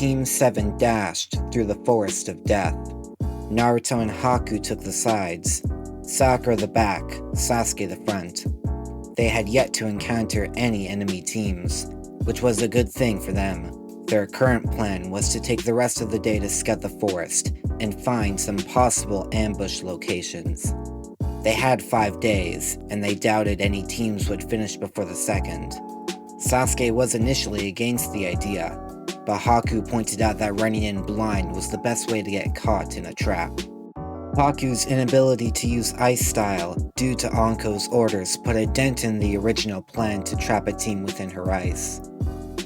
Team 7 dashed through the forest of death. Naruto and Haku took the sides, Sakura the back, Sasuke the front. They had yet to encounter any enemy teams, which was a good thing for them. Their current plan was to take the rest of the day to scout the forest and find some possible ambush locations. They had 5 days, and they doubted any teams would finish before the second. Sasuke was initially against the idea, but Haku pointed out that running in blind was the best way to get caught in a trap. Haku's inability to use Ice Style due to Anko's orders put a dent in the original plan to trap a team within her ice.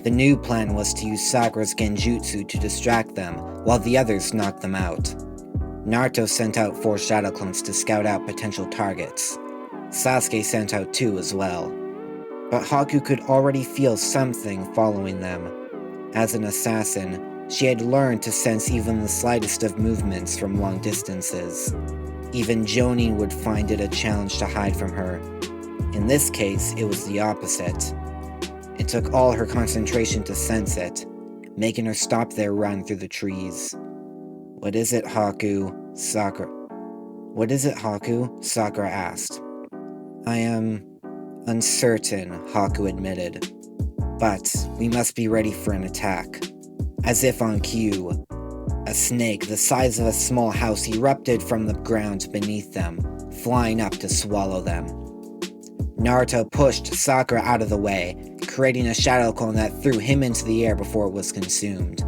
The new plan was to use Sakura's Genjutsu to distract them while the others knocked them out. Naruto sent out 4 Shadow Clones to scout out potential targets. Sasuke sent out 2 as well. But Haku could already feel something following them. As an assassin, she had learned to sense even the slightest of movements from long distances. Even Jonin would find it a challenge to hide from her. In this case, it was the opposite. It took all her concentration to sense it, making her stop their run through the trees. "What is it, Haku?" "What is it, Haku?" Sakura asked. "I am uncertain," Haku admitted. "But we must be ready for an attack." As if on cue, a snake the size of a small house erupted from the ground beneath them, flying up to swallow them. Naruto pushed Sakura out of the way, creating a shadow clone that threw him into the air before it was consumed.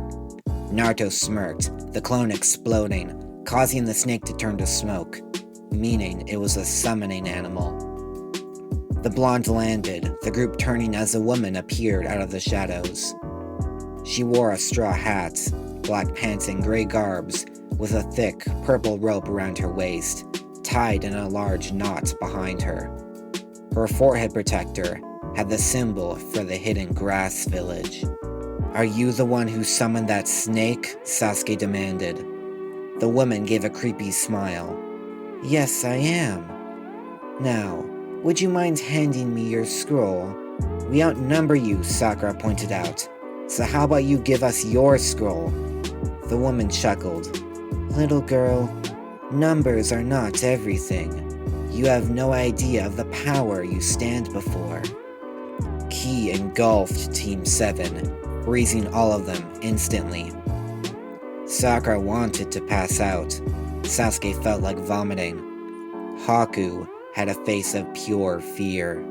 Naruto smirked, the clone exploding, causing the snake to turn to smoke, meaning it was a summoning animal. The blonde landed, the group turning as a woman appeared out of the shadows. She wore a straw hat, black pants and gray garbs, with a thick, purple rope around her waist, tied in a large knot behind her. Her forehead protector had the symbol for the hidden grass village. "Are you the one who summoned that snake?" Sasuke demanded. The woman gave a creepy smile. "Yes, I am. Now, would you mind handing me your scroll? We outnumber you," Sakura pointed out. "So how about you give us your scroll?" The woman chuckled. "Little girl, numbers are not everything. You have no idea of the power you stand before." Ki engulfed Team 7, freezing all of them instantly. Sakura wanted to pass out. Sasuke felt like vomiting. Haku had a face of pure fear.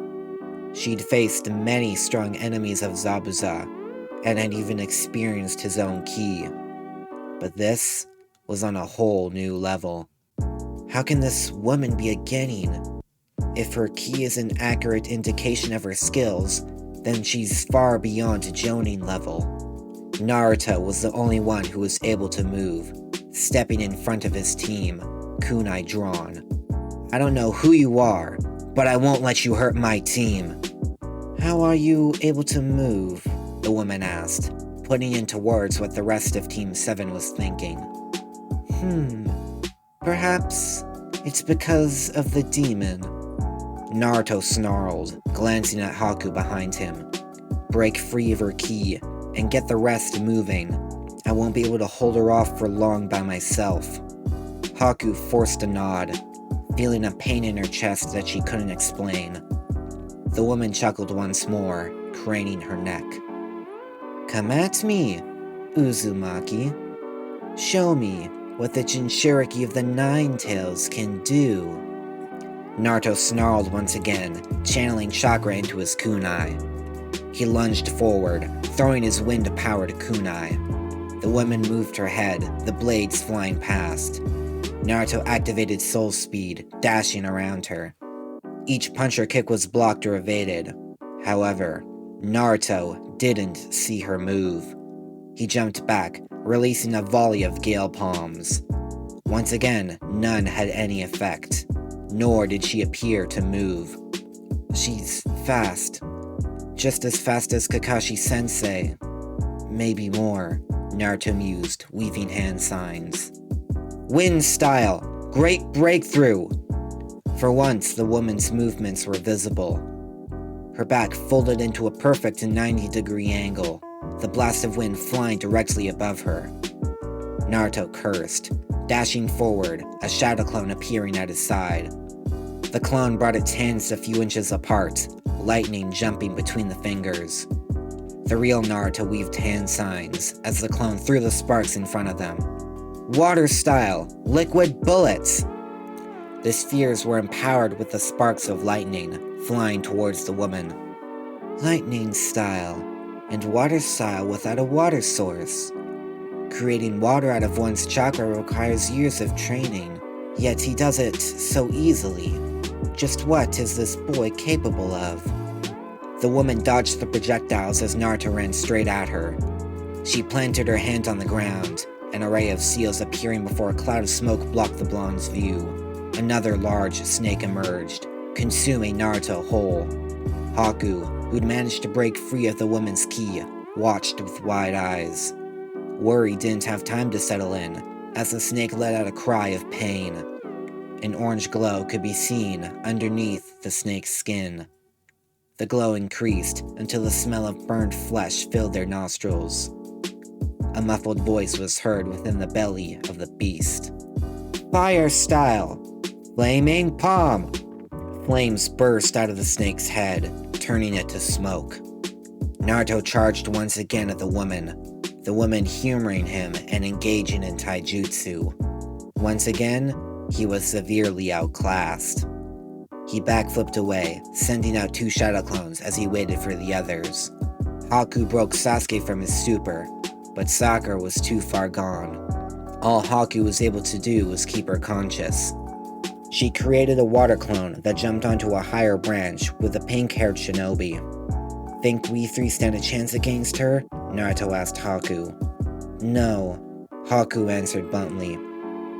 She'd faced many strong enemies of Zabuza, and had even experienced his own ki. But this was on a whole new level. How can this woman be a genin? If her ki is an accurate indication of her skills, then she's far beyond Jonin level. Naruto was the only one who was able to move, stepping in front of his team, kunai drawn. "I don't know who you are, but I won't let you hurt my team." "How are you able to move?" the woman asked, putting into words what the rest of Team 7 was thinking. Perhaps it's because of the demon." Naruto snarled, glancing at Haku behind him. "Break free of her ki, and get the rest moving. I won't be able to hold her off for long by myself." Haku forced a nod, feeling a pain in her chest that she couldn't explain. The woman chuckled once more, craning her neck. "Come at me, Uzumaki. Show me what the Jinchuriki of the Nine Tails can do." Naruto snarled once again, channeling chakra into his kunai. He lunged forward, throwing his wind-powered kunai. The woman moved her head, the blades flying past. Naruto activated soul speed, dashing around her. Each punch or kick was blocked or evaded. However, Naruto didn't see her move. He jumped back, releasing a volley of gale palms. Once again, none had any effect, nor did she appear to move. "She's fast. Just as fast as Kakashi-sensei. Maybe more," Naruto mused, weaving hand signs. "Wind style! Great breakthrough!" For once, the woman's movements were visible. Her back folded into a perfect 90-degree angle. the blast of wind flying directly above her. Naruto cursed, dashing forward, a shadow clone appearing at his side. The clone brought its hands a few inches apart, lightning jumping between the fingers. The real Naruto weaved hand signs as the clone threw the sparks in front of them. Water style, liquid bullets! The spheres were empowered with the sparks of lightning, flying towards the woman. Lightning style, and water style without a water source. Creating water out of one's chakra requires years of training, yet he does it so easily. Just what is this boy capable of? The woman dodged the projectiles as Naruto ran straight at her. She planted her hand on the ground, an array of seals appearing before a cloud of smoke blocked the blonde's view. Another large snake emerged, consuming Naruto whole. Haku, who'd managed to break free of the woman's ki, watched with wide eyes. Worry didn't have time to settle in, as the snake let out a cry of pain. An orange glow could be seen underneath the snake's skin. The glow increased until the smell of burned flesh filled their nostrils. A muffled voice was heard within the belly of the beast. Fire style! Flaming palm! Flames burst out of the snake's head, turning it to smoke. Naruto charged once again at the woman humoring him and engaging in taijutsu. Once again, he was severely outclassed. He backflipped away, sending out 2 shadow clones as he waited for the others. Haku broke Sasuke from his stupor, but Sakura was too far gone. All Haku was able to do was keep her conscious. She created a water clone that jumped onto a higher branch with a pink-haired shinobi. Think we 3 stand a chance against her? Naruto asked Haku. No, Haku answered bluntly.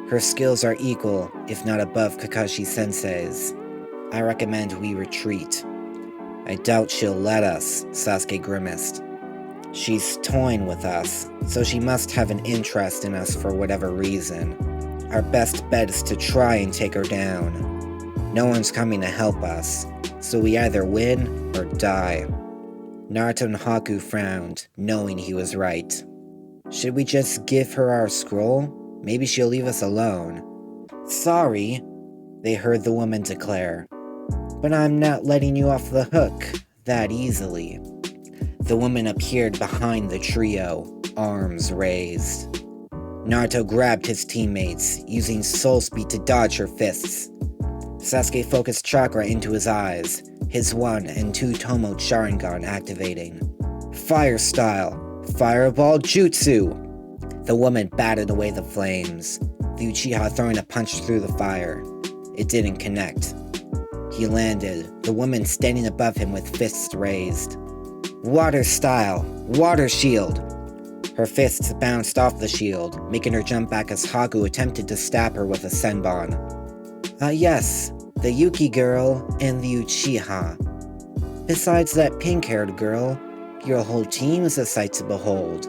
Her skills are equal, if not above Kakashi-sensei's. I recommend we retreat. I doubt she'll let us, Sasuke grimaced. She's toying with us, so she must have an interest in us for whatever reason. Our best bet is to try and take her down. No one's coming to help us, so we either win or die. Naruto and Haku frowned, knowing he was right. Should we just give her our scroll? Maybe she'll leave us alone. Sorry, they heard the woman declare. But I'm not letting you off the hook that easily. The woman appeared behind the trio, arms raised. Naruto grabbed his teammates, using soul speed to dodge her fists. Sasuke focused chakra into his eyes, his 1 and 2 Tomo Sharingan activating. Fire style, fireball jutsu! The woman batted away the flames, the Uchiha throwing a punch through the fire. It didn't connect. He landed, the woman standing above him with fists raised. Water style, water shield! Her fists bounced off the shield, making her jump back as Haku attempted to stab her with a senbon. Yes, the Yuki girl and the Uchiha. Besides that pink-haired girl, your whole team is a sight to behold.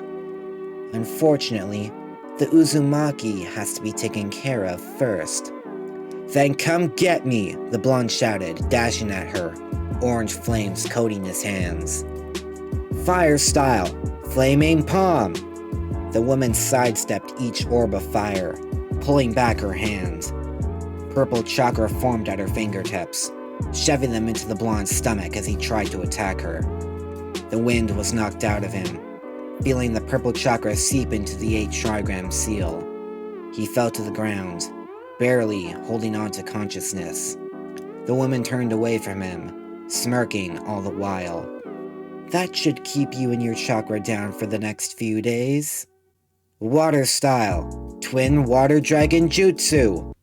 Unfortunately, the Uzumaki has to be taken care of first. Then come get me, the blonde shouted, dashing at her, orange flames coating his hands. Fire style, flaming palm! The woman sidestepped each orb of fire, pulling back her hand. Purple chakra formed at her fingertips, shoving them into the blonde's stomach as he tried to attack her. The wind was knocked out of him, feeling the purple chakra seep into the 8 trigram seal. He fell to the ground, barely holding on to consciousness. The woman turned away from him, smirking all the while. That should keep you and your chakra down for the next few days. Water style, twin water dragon jutsu!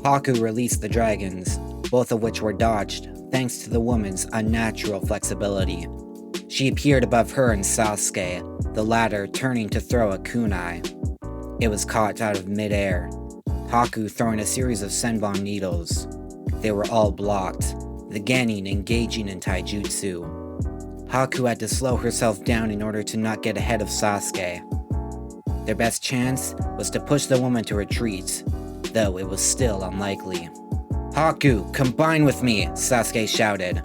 Haku released the dragons, both of which were dodged thanks to the woman's unnatural flexibility. She appeared above her and Sasuke, the latter turning to throw a kunai. It was caught out of midair, Haku throwing a series of senbon needles. They were all blocked, the genin engaging in taijutsu. Haku had to slow herself down in order to not get ahead of Sasuke. Their best chance was to push the woman to retreat, though it was still unlikely. Haku, combine with me, Sasuke shouted.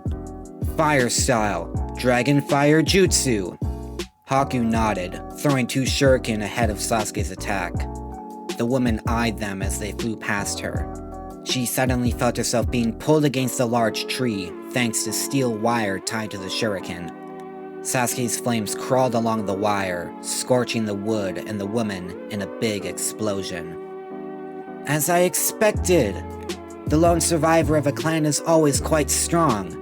Fire style, dragon fire jutsu! Haku nodded, throwing 2 shuriken ahead of Sasuke's attack. The woman eyed them as they flew past her. She suddenly felt herself being pulled against a large tree, thanks to steel wire tied to the shuriken. Sasuke's flames crawled along the wire, scorching the wood and the woman in a big explosion. As I expected! The lone survivor of a clan is always quite strong.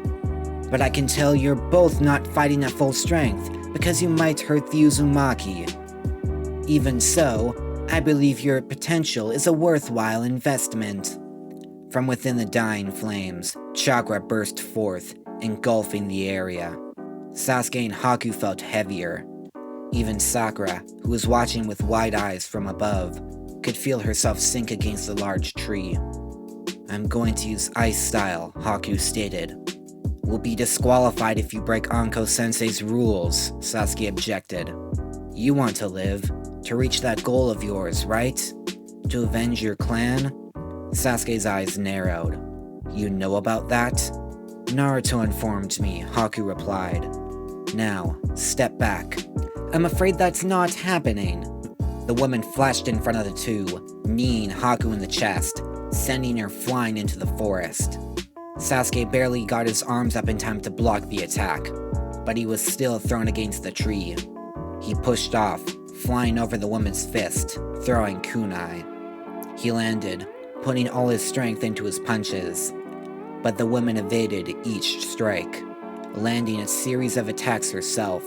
But I can tell you're both not fighting at full strength, because you might hurt the Uzumaki. Even so, I believe your potential is a worthwhile investment. From within the dying flames, chakra burst forth, engulfing the area. Sasuke and Haku felt heavier. Even Sakura, who was watching with wide eyes from above, could feel herself sink against the large tree. I'm going to use Ice Style, Haku stated. We'll be disqualified if you break Anko-sensei's rules, Sasuke objected. You want to live, to reach that goal of yours, right? To avenge your clan? Sasuke's eyes narrowed. You know about that? Naruto informed me, Haku replied. Now, step back. I'm afraid that's not happening. The woman flashed in front of the two, kneeing Haku in the chest, sending her flying into the forest. Sasuke barely got his arms up in time to block the attack, but he was still thrown against the tree. He pushed off, flying over the woman's fist, throwing kunai. He landed, putting all his strength into his punches, but the woman evaded each strike, landing a series of attacks herself.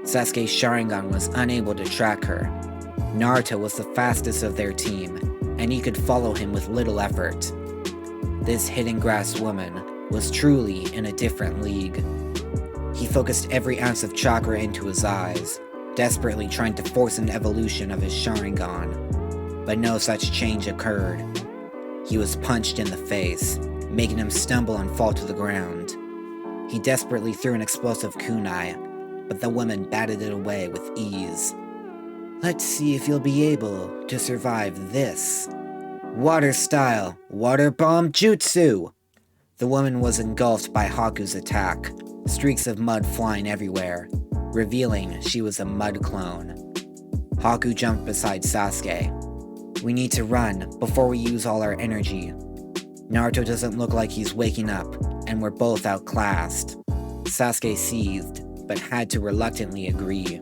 Sasuke's Sharingan was unable to track her. Naruto was the fastest of their team, and he could follow him with little effort. This hidden grass woman was truly in a different league. He focused every ounce of chakra into his eyes, desperately trying to force an evolution of his Sharingan, but no such change occurred. He was punched in the face, making him stumble and fall to the ground. He desperately threw an explosive kunai, but the woman batted it away with ease. Let's see if you'll be able to survive this. Water style, water bomb jutsu! The woman was engulfed by Haku's attack, streaks of mud flying everywhere, revealing she was a mud clone. Haku jumped beside Sasuke. We need to run before we use all our energy. Naruto doesn't look like he's waking up, and we're both outclassed. Sasuke seethed, but had to reluctantly agree.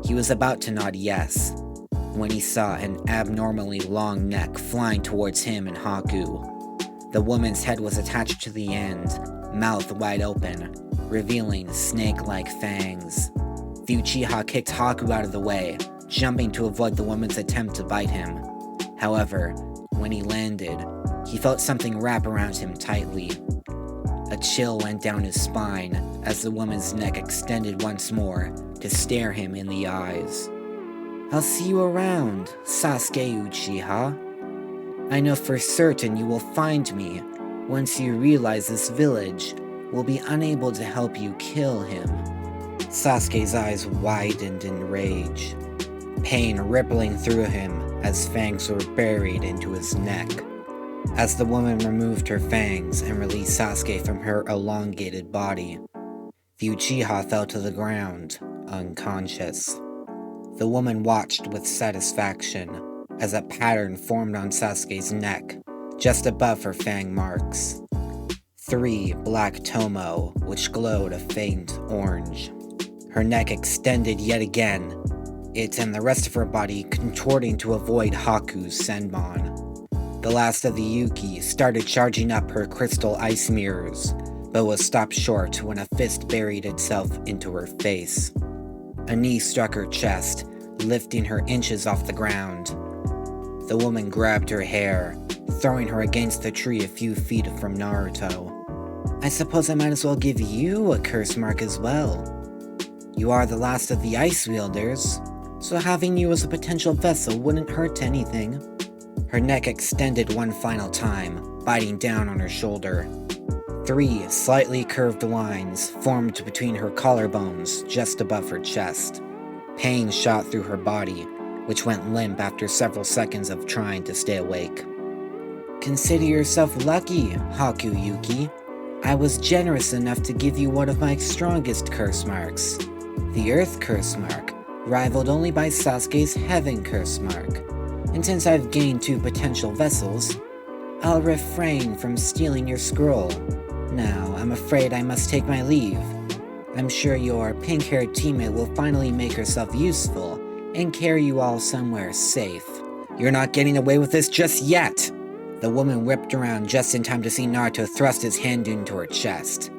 He was about to nod yes, when he saw an abnormally long neck flying towards him and Haku. The woman's head was attached to the end, mouth wide open, revealing snake-like fangs. The Uchiha kicked Haku out of the way, jumping to avoid the woman's attempt to bite him. However, when he landed, he felt something wrap around him tightly. A chill went down his spine as the woman's neck extended once more to stare him in the eyes. I'll see you around, Sasuke Uchiha. I know for certain you will find me once you realize this village will be unable to help you kill him. Sasuke's eyes widened in rage, pain rippling through him as fangs were buried into his neck. As the woman removed her fangs and released Sasuke from her elongated body, the Uchiha fell to the ground, unconscious. The woman watched with satisfaction as a pattern formed on Sasuke's neck, just above her fang marks. 3 black tomo, which glowed a faint orange. Her neck extended yet again, it and the rest of her body contorting to avoid Haku's senbon. The last of the Yuki started charging up her crystal ice mirrors, but was stopped short when a fist buried itself into her face. A knee struck her chest, lifting her inches off the ground. The woman grabbed her hair, throwing her against the tree a few feet from Naruto. I suppose I might as well give you a curse mark as well. You are the last of the ice wielders, so having you as a potential vessel wouldn't hurt anything. Her neck extended one final time, biting down on her shoulder. 3 slightly curved lines formed between her collarbones just above her chest. Pain shot through her body, which went limp after several seconds of trying to stay awake. Consider yourself lucky, Haku Yuki. I was generous enough to give you one of my strongest curse marks, the Earth Curse Mark, rivaled only by Sasuke's Heaven Curse mark. And since I've gained 2 potential vessels, I'll refrain from stealing your scroll. Now, I'm afraid I must take my leave. I'm sure your pink-haired teammate will finally make herself useful and carry you all somewhere safe. You're not getting away with this just yet! The woman whipped around just in time to see Naruto thrust his hand into her chest,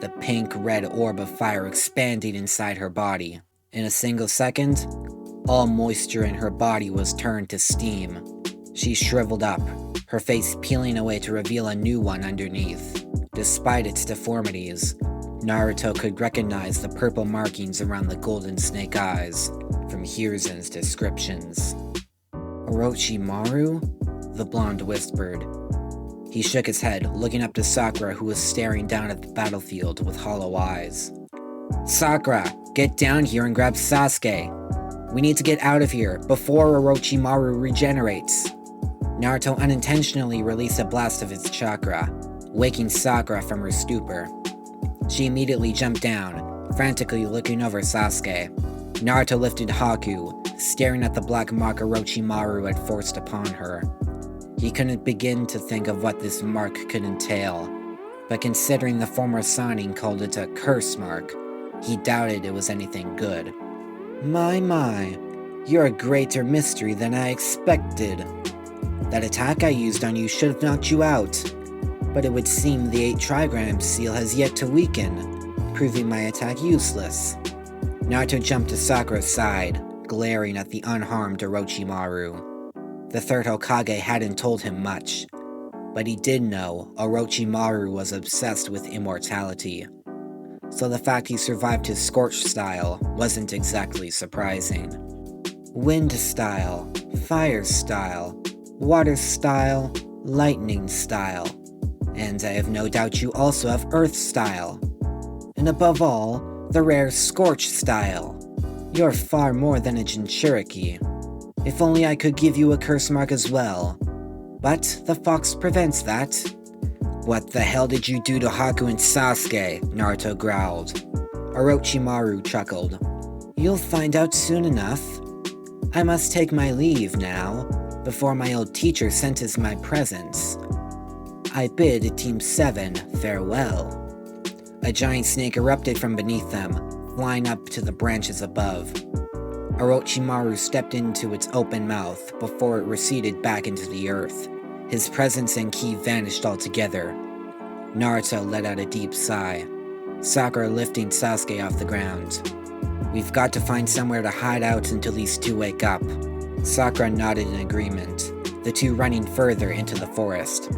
the pink-red orb of fire expanding inside her body. In a single second, all moisture in her body was turned to steam. She shriveled up, her face peeling away to reveal a new one underneath. Despite its deformities, Naruto could recognize the purple markings around the golden snake eyes from Hiruzen's descriptions. Orochimaru? The blonde whispered. He shook his head, looking up to Sakura, who was staring down at the battlefield with hollow eyes. Sakura, get down here and grab Sasuke. We need to get out of here before Orochimaru regenerates. Naruto unintentionally released a blast of his chakra, waking Sakura from her stupor. She immediately jumped down, frantically looking over Sasuke. Naruto lifted Haku, staring at the black mark Orochimaru had forced upon her. He couldn't begin to think of what this mark could entail, but considering the former Sannin called it a curse mark, he doubted it was anything good. My, you're a greater mystery than I expected. That attack I used on you should have knocked you out, but it would seem the 8 trigram seal has yet to weaken, proving my attack useless. Naruto jumped to Sakura's side, glaring at the unharmed Orochimaru. The third Hokage hadn't told him much, but he did know Orochimaru was obsessed with immortality, so the fact he survived his scorched style wasn't exactly surprising. Wind style, fire style, water style, lightning style, and I have no doubt you also have earth style. And above all, the rare scorch style. You're far more than a Jinchuriki. If only I could give you a curse mark as well. But the fox prevents that. What the hell did you do to Haku and Sasuke? Naruto growled. Orochimaru chuckled. You'll find out soon enough. I must take my leave now, before my old teacher senses my presence. I bid Team 7 farewell. A giant snake erupted from beneath them, flying up to the branches above. Orochimaru stepped into its open mouth before it receded back into the earth. His presence and ki vanished altogether. Naruto let out a deep sigh, Sakura lifting Sasuke off the ground. We've got to find somewhere to hide out until these 2 wake up. Sakura nodded in agreement, the 2 running further into the forest.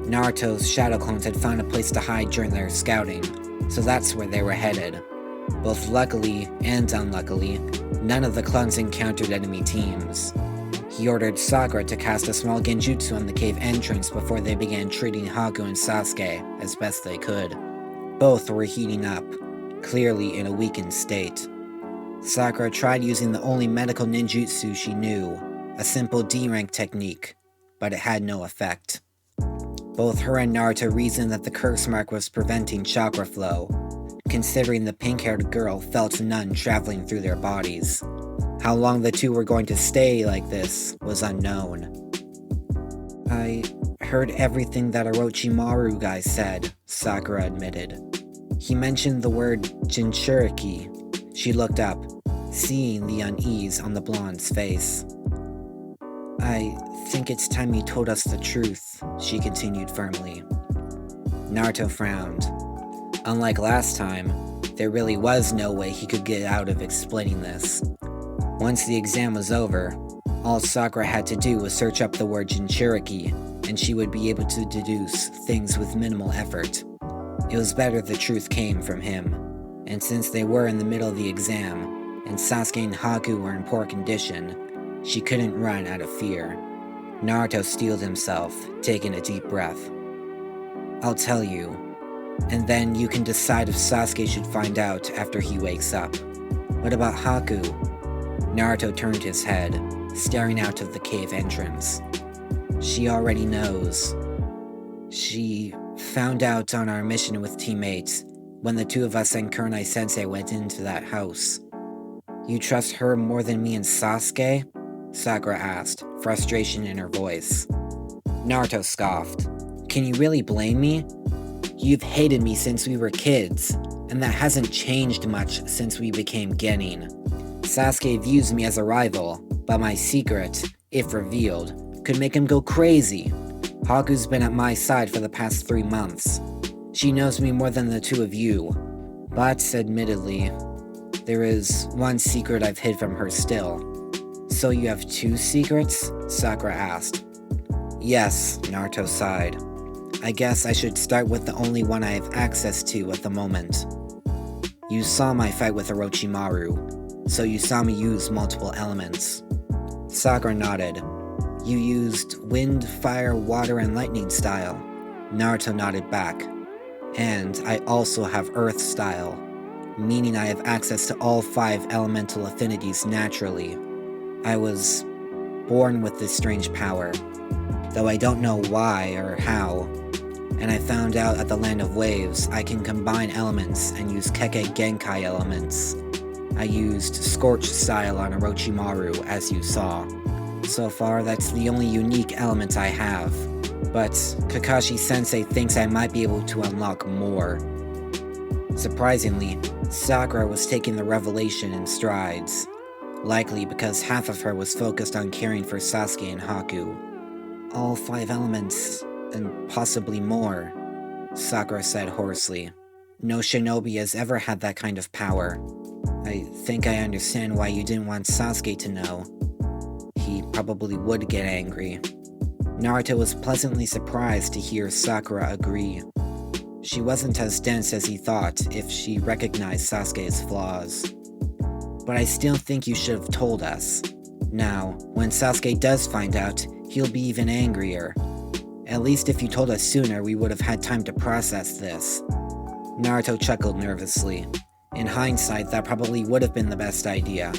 Naruto's shadow clones had found a place to hide during their scouting, so that's where they were headed. Both luckily and unluckily, none of the clones encountered enemy teams. He ordered Sakura to cast a small genjutsu on the cave entrance before they began treating Haku and Sasuke as best they could. Both were heating up, clearly in a weakened state. Sakura tried using the only medical ninjutsu she knew, a simple D-rank technique, but it had no effect. Both her and Naruto reasoned that the curse mark was preventing chakra flow, considering the pink-haired girl felt none traveling through their bodies. How long the 2 were going to stay like this was unknown. I heard everything that Orochimaru guy said, Sakura admitted. He mentioned the word Jinchuriki. She looked up, seeing the unease on the blonde's face. I think it's time you told us the truth, she continued firmly. Naruto frowned. Unlike last time, there really was no way he could get out of explaining this. Once the exam was over, all Sakura had to do was search up the word Jinchuriki, and she would be able to deduce things with minimal effort. It was better the truth came from him, and since they were in the middle of the exam, and Sasuke and Haku were in poor condition, she couldn't run out of fear. Naruto steeled himself, taking a deep breath. I'll tell you, and then you can decide if Sasuke should find out after he wakes up. What about Haku? Naruto turned his head, staring out of the cave entrance. She already knows. She found out on our mission with teammates when the 2 of us and Kurenai-sensei went into that house. You trust her more than me and Sasuke? Sakura asked, frustration in her voice. Naruto scoffed. Can you really blame me? You've hated me since we were kids, and that hasn't changed much since we became genin. Sasuke views me as a rival, but my secret, if revealed, could make him go crazy. Haku's been at my side for the past 3 months. She knows me more than the two of you, but admittedly, there is one secret I've hid from her still. So you have 2 secrets? Sakura asked. Yes, Naruto sighed. I guess I should start with the only one I have access to at the moment. You saw my fight with Orochimaru, so you saw me use multiple elements. Sakura nodded. You used wind, fire, water, and lightning style. Naruto nodded back. And I also have earth style, meaning I have access to all 5 elemental affinities naturally. I was born with this strange power, though I don't know why or how, and I found out at the Land of Waves I can combine elements and use Kekkei Genkai elements. I used Scorch style on Orochimaru, as you saw. So far, that's the only unique element I have, but Kakashi-sensei thinks I might be able to unlock more. Surprisingly, Sakura was taking the revelation in strides, likely because half of her was focused on caring for Sasuke and Haku. All 5 elements, and possibly more, Sakura said hoarsely. No shinobi has ever had that kind of power. I think I understand why you didn't want Sasuke to know. He probably would get angry. Naruto was pleasantly surprised to hear Sakura agree. She wasn't as dense as he thought if she recognized Sasuke's flaws. But I still think you should have told us. Now, when Sasuke does find out, he'll be even angrier. At least if you told us sooner, we would have had time to process this. Naruto chuckled nervously. In hindsight, that probably would have been the best idea,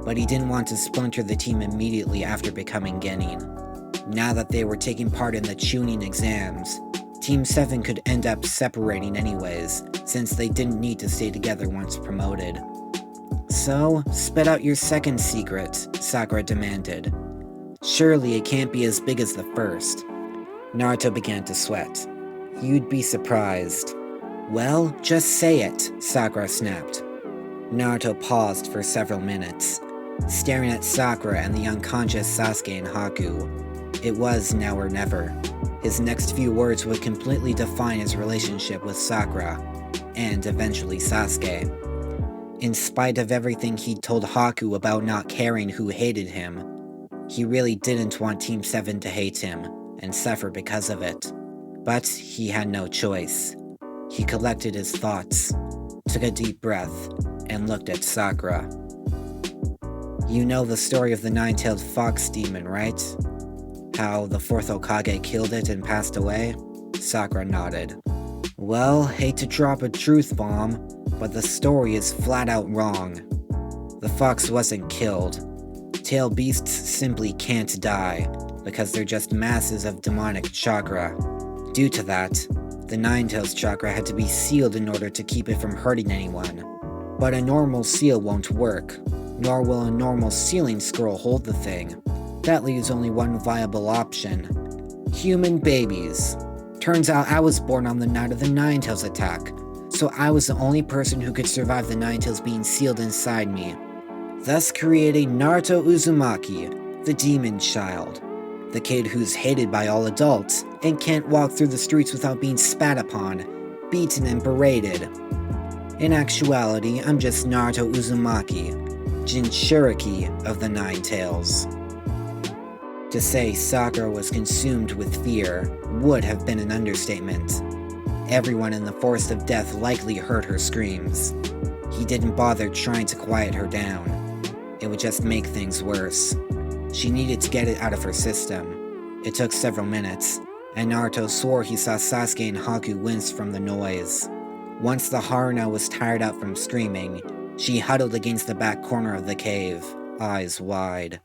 but he didn't want to splinter the team immediately after becoming genin. Now that they were taking part in the Chunin exams, Team 7 could end up separating anyways, since they didn't need to stay together once promoted. So, spit out your second secret, Sakura demanded. Surely it can't be as big as the first. Naruto began to sweat. You'd be surprised. Well, just say it, Sakura snapped. Naruto paused for several minutes, staring at Sakura and the unconscious Sasuke and Haku. It was now or never. His next few words would completely define his relationship with Sakura, and eventually Sasuke. In spite of everything he'd told Haku about not caring who hated him, he really didn't want Team 7 to hate him, and suffer because of it. But he had no choice. He collected his thoughts, took a deep breath, and looked at Sakura. You know the story of the 9-tailed fox demon, right? How the 4th Hokage killed it and passed away? Sakura nodded. Well, hate to drop a truth bomb, but the story is flat out wrong. The fox wasn't killed. Tail beasts simply can't die, because they're just masses of demonic chakra. Due to that, the 9-tails chakra had to be sealed in order to keep it from hurting anyone. But a normal seal won't work, nor will a normal sealing scroll hold the thing. That leaves only one viable option. Human babies. Turns out I was born on the night of the 9-tails attack, so I was the only person who could survive the 9-tails being sealed inside me. Thus creating Naruto Uzumaki, the demon child. The kid who's hated by all adults, and can't walk through the streets without being spat upon, beaten and berated. In actuality, I'm just Naruto Uzumaki, Jinchuriki of the 9-tails. To say Sakura was consumed with fear would have been an understatement. Everyone in the Forest of Death likely heard her screams. He didn't bother trying to quiet her down. It would just make things worse. She needed to get it out of her system. It took several minutes, and Naruto swore he saw Sasuke and Haku wince from the noise. Once the Haruna was tired out from screaming, she huddled against the back corner of the cave, eyes wide.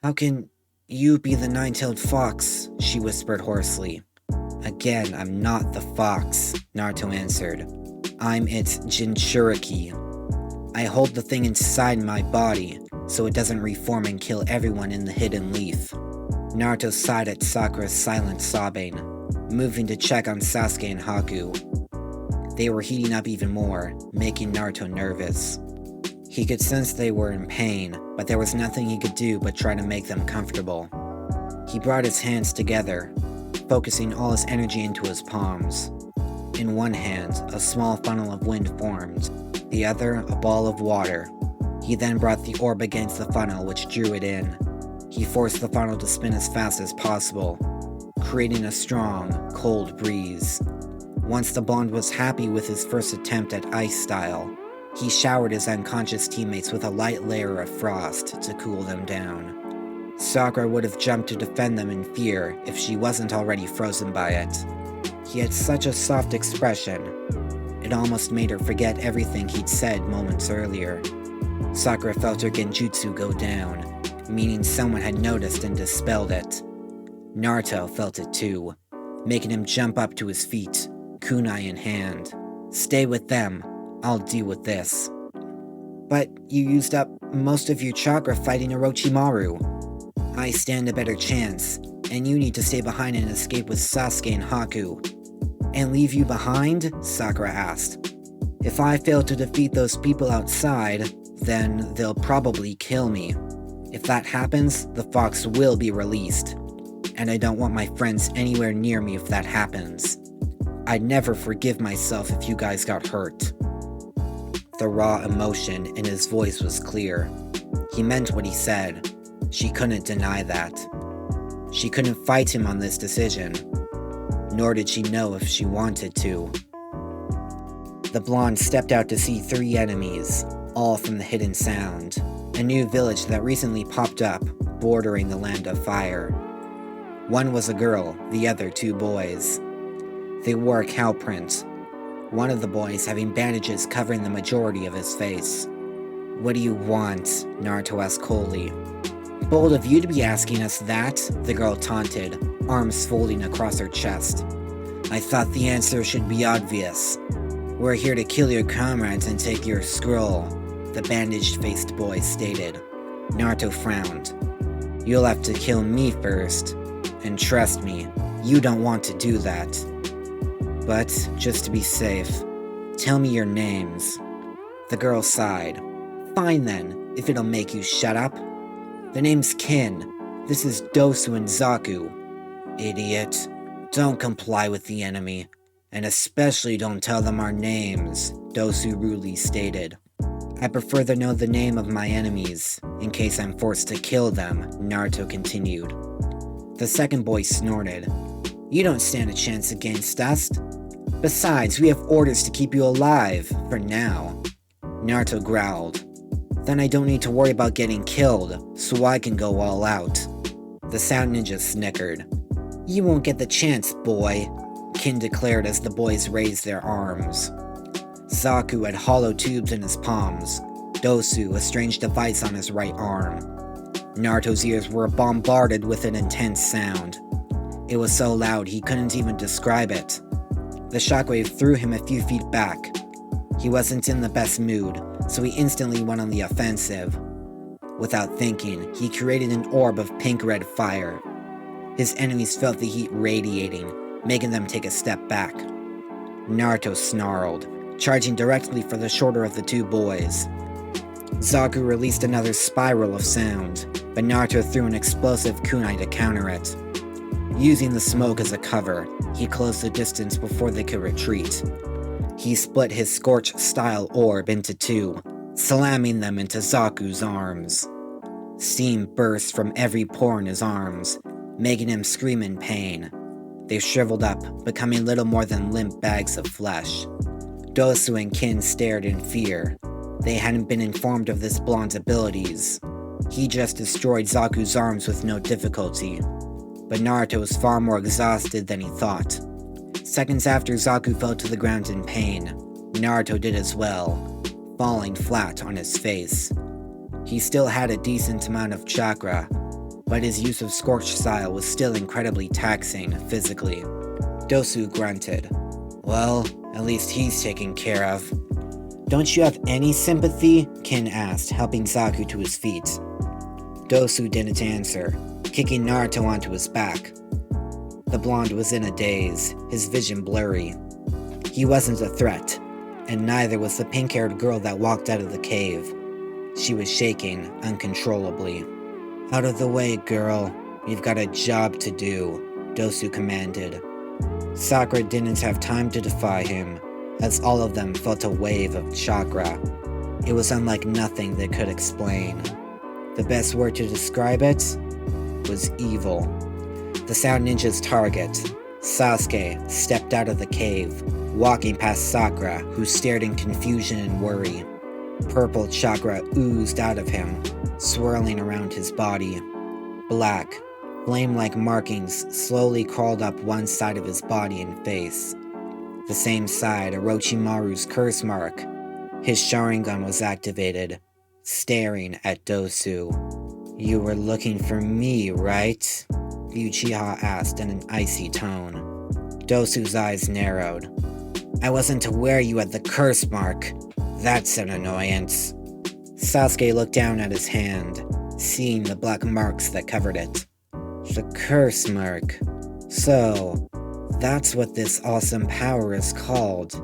How can you be the 9-tailed fox? She whispered hoarsely. Again, I'm not the fox, Naruto answered. I'm its Jinchuriki. I hold the thing inside my body, so it doesn't reform and kill everyone in the hidden leaf. Naruto sighed at Sakura's silent sobbing, moving to check on Sasuke and Haku. They were heating up even more, making Naruto nervous. He could sense they were in pain, but there was nothing he could do but try to make them comfortable. He brought his hands together, focusing all his energy into his palms. In one hand, a small funnel of wind formed, the other a ball of water. He then brought the orb against the funnel, which drew it in. He forced the funnel to spin as fast as possible, creating a strong, cold breeze. Once the blonde was happy with his first attempt at ice style, he showered his unconscious teammates with a light layer of frost to cool them down. Sakura would have jumped to defend them in fear if she wasn't already frozen by it. He had such a soft expression, it almost made her forget everything he'd said moments earlier. Sakura felt her genjutsu go down, meaning someone had noticed and dispelled it. Naruto felt it too, making him jump up to his feet, kunai in hand. Stay with them, I'll deal with this. But you used up most of your chakra fighting Orochimaru. I stand a better chance, and you need to stay behind and escape with Sasuke and Haku. And leave you behind? Sakura asked. If I fail to defeat those people outside, then they'll probably kill me. If that happens, the fox will be released. And I don't want my friends anywhere near me if that happens. I'd never forgive myself if you guys got hurt. The raw emotion in his voice was clear. He meant what he said. She couldn't deny that. She couldn't fight him on this decision. Nor did she know if she wanted to. The blonde stepped out to see 3 enemies, all from the Hidden Sound, a new village that recently popped up, bordering the Land of Fire. One was a girl, the other 2 boys. They wore a cow print, one of the boys having bandages covering the majority of his face. What do you want? Naruto asked coldly. Bold of you to be asking us that, the girl taunted, arms folding across her chest. I thought the answer should be obvious. We're here to kill your comrades and take your scroll, the bandaged-faced boy stated. Naruto frowned. You'll have to kill me first, and trust me, you don't want to do that. But, just to be safe, tell me your names. The girl sighed. Fine then, if it'll make you shut up. The name's Kin. This is Dosu and Zaku. Idiot. Don't comply with the enemy. And especially don't tell them our names, Dosu rudely stated. I prefer to know the name of my enemies, in case I'm forced to kill them, Naruto continued. The second boy snorted. You don't stand a chance against us. Besides, we have orders to keep you alive, for now. Naruto growled. Then I don't need to worry about getting killed, so I can go all out. The Sound Ninja snickered. You won't get the chance, boy, Kin declared as the boys raised their arms. Zaku had hollow tubes in his palms, Dosu a strange device on his right arm. Naruto's ears were bombarded with an intense sound. It was so loud he couldn't even describe it. The shockwave threw him a few feet back. He wasn't in the best mood, so he instantly went on the offensive. Without thinking, he created an orb of pink-red fire. His enemies felt the heat radiating, making them take a step back. Naruto snarled, charging directly for the shorter of the 2 boys. Zaku released another spiral of sound, but Naruto threw an explosive kunai to counter it. Using the smoke as a cover, he closed the distance before they could retreat. He split his Scorch-style orb into 2, slamming them into Zaku's arms. Steam burst from every pore in his arms, making him scream in pain. They shriveled up, becoming little more than limp bags of flesh. Dosu and Kin stared in fear. They hadn't been informed of this blonde's abilities. He just destroyed Zaku's arms with no difficulty. But Naruto was far more exhausted than he thought. Seconds after Zaku fell to the ground in pain, Naruto did as well, falling flat on his face. He still had a decent amount of chakra, but his use of Scorch style was still incredibly taxing physically. Dosu grunted. Well, at least he's taken care of. Don't you have any sympathy? Kin asked, helping Zaku to his feet. Dosu didn't answer, kicking Naruto onto his back. The blonde was in a daze, his vision blurry. He wasn't a threat, and neither was the pink-haired girl that walked out of the cave. She was shaking uncontrollably. Out of the way, girl. We've got a job to do, Dosu commanded. Sakura didn't have time to defy him, as all of them felt a wave of chakra. It was unlike nothing they could explain. The best word to describe it was evil. The Sound Ninja's target, Sasuke, stepped out of the cave, walking past Sakura, who stared in confusion and worry. Purple chakra oozed out of him, swirling around his body. Black, flame-like markings slowly crawled up one side of his body and face. The same side Orochimaru's curse mark. His Sharingan was activated, staring at Dosu. You were looking for me, right? the Uchiha asked in an icy tone. Dosu's eyes narrowed. I wasn't aware you had the curse mark. That's an annoyance. Sasuke looked down at his hand, seeing the black marks that covered it. The curse mark. So, that's what this awesome power is called.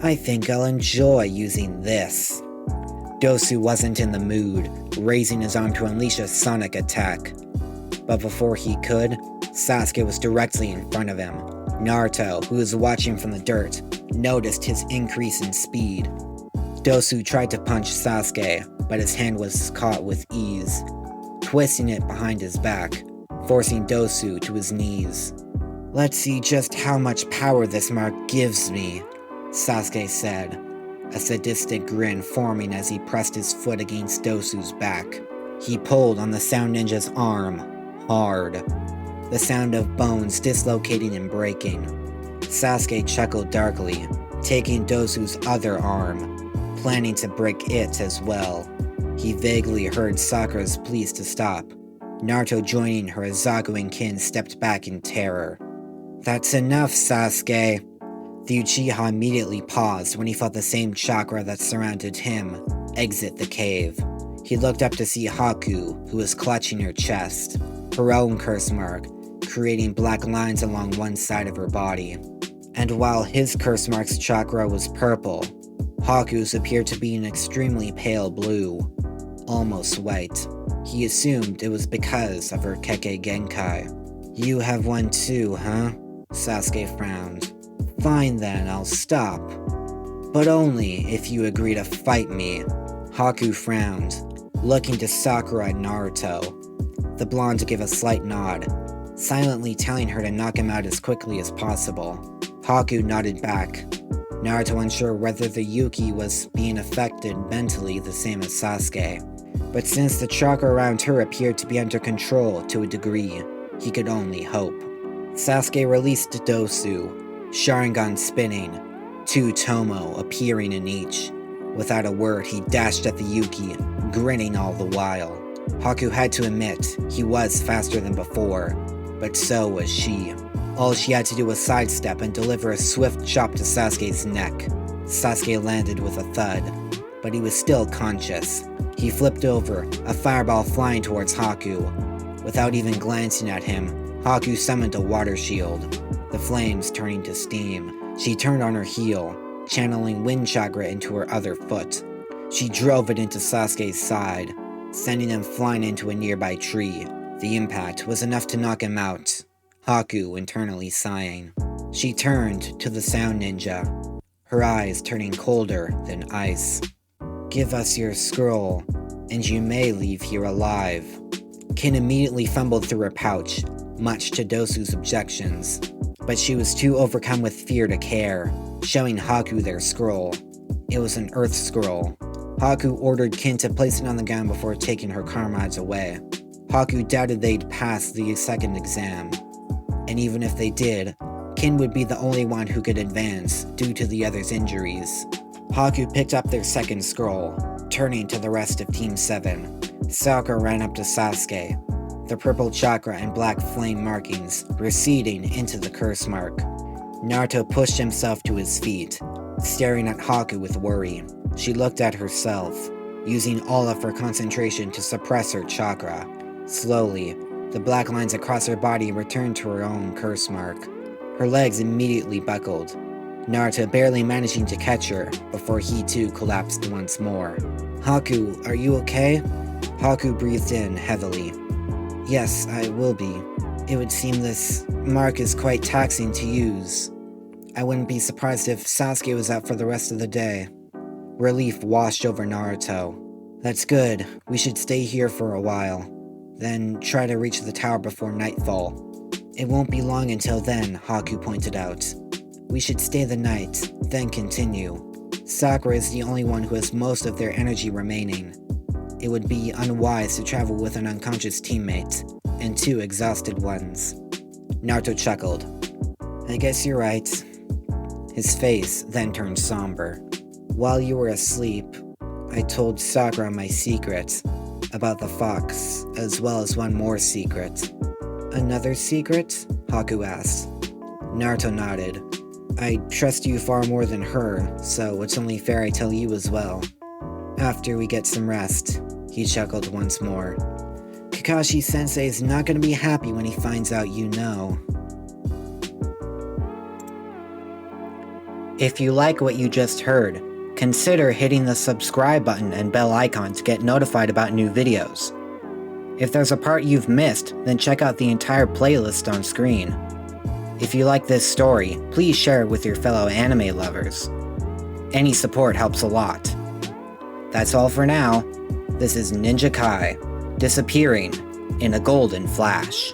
I think I'll enjoy using this. Dosu wasn't in the mood, raising his arm to unleash a sonic attack. But before he could, Sasuke was directly in front of him. Naruto, who was watching from the dirt, noticed his increase in speed. Dosu tried to punch Sasuke, but his hand was caught with ease, twisting it behind his back, forcing Dosu to his knees. Let's see just how much power this mark gives me, Sasuke said, a sadistic grin forming as he pressed his foot against Dosu's back. He pulled on the Sound Ninja's arm, hard, the sound of bones dislocating and breaking. Sasuke chuckled darkly, taking Dosu's other arm, planning to break it as well. He vaguely heard Sakura's pleas to stop. Naruto joining her as Zaku and Kin stepped back in terror. That's enough, Sasuke. The Uchiha immediately paused when he felt the same chakra that surrounded him exit the cave. He looked up to see Haku, who was clutching her chest, her own curse mark, creating black lines along one side of her body. And while his curse mark's chakra was purple, Haku's appeared to be an extremely pale blue, almost white. He assumed it was because of her Kekkei Genkai. You have one too, huh? Sasuke frowned. Fine then, I'll stop. But only if you agree to fight me. Haku frowned, looking to Sakura and Naruto. The blonde gave a slight nod, silently telling her to knock him out as quickly as possible. Haku nodded back, Naruto unsure whether the Yuki was being affected mentally the same as Sasuke. But since the chakra around her appeared to be under control to a degree, he could only hope. Sasuke released Dosu, Sharingan spinning, 2 Tomo appearing in each. Without a word, he dashed at the Yuki, grinning all the while. Haku had to admit, he was faster than before, but so was she. All she had to do was sidestep and deliver a swift chop to Sasuke's neck. Sasuke landed with a thud, but he was still conscious. He flipped over, a fireball flying towards Haku. Without even glancing at him, Haku summoned a water shield, the flames turning to steam. She turned on her heel, channeling wind chakra into her other foot. She drove it into Sasuke's side, sending him flying into a nearby tree. The impact was enough to knock him out, Haku internally sighing. She turned to the Sound Ninja, her eyes turning colder than ice. Give us your scroll, and you may leave here alive. Kin immediately fumbled through her pouch, much to Dosu's objections, but she was too overcome with fear to care, showing Haku their scroll. It was an earth scroll. Haku ordered Kin to place it on the ground before taking her comrades away. Haku doubted they'd pass the second exam, and even if they did, Kin would be the only one who could advance due to the others' injuries. Haku picked up their second scroll, turning to the rest of Team 7. Sakura ran up to Sasuke, the purple chakra and black flame markings receding into the curse mark. Naruto pushed himself to his feet, staring at Haku with worry. She looked at herself, using all of her concentration to suppress her chakra. Slowly, the black lines across her body returned to her own curse mark. Her legs immediately buckled, Naruto barely managing to catch her before he too collapsed once more. "Haku, are you okay?" Haku breathed in heavily. "Yes, I will be. It would seem this mark is quite taxing to use. I wouldn't be surprised if Sasuke was out for the rest of the day." Relief washed over Naruto. "That's good. We should stay here for a while. Then try to reach the tower before nightfall." "It won't be long until then," Haku pointed out. "We should stay the night, then continue. Sakura is the only one who has most of their energy remaining. It would be unwise to travel with an unconscious teammate, and two exhausted ones." Naruto chuckled. "I guess you're right." His face then turned somber. "While you were asleep, I told Sakura my secret about the fox, as well as one more secret." "Another secret?" Haku asked. Naruto nodded. "I trust you far more than her, so it's only fair I tell you as well. After we get some rest." He chuckled once more. "Kakashi-sensei is not going to be happy when he finds out you know." If you like what you just heard, consider hitting the subscribe button and bell icon to get notified about new videos. If there's a part you've missed, then check out the entire playlist on screen. If you like this story, please share it with your fellow anime lovers. Any support helps a lot. That's all for now. This is Ninja Kai, disappearing in a golden flash.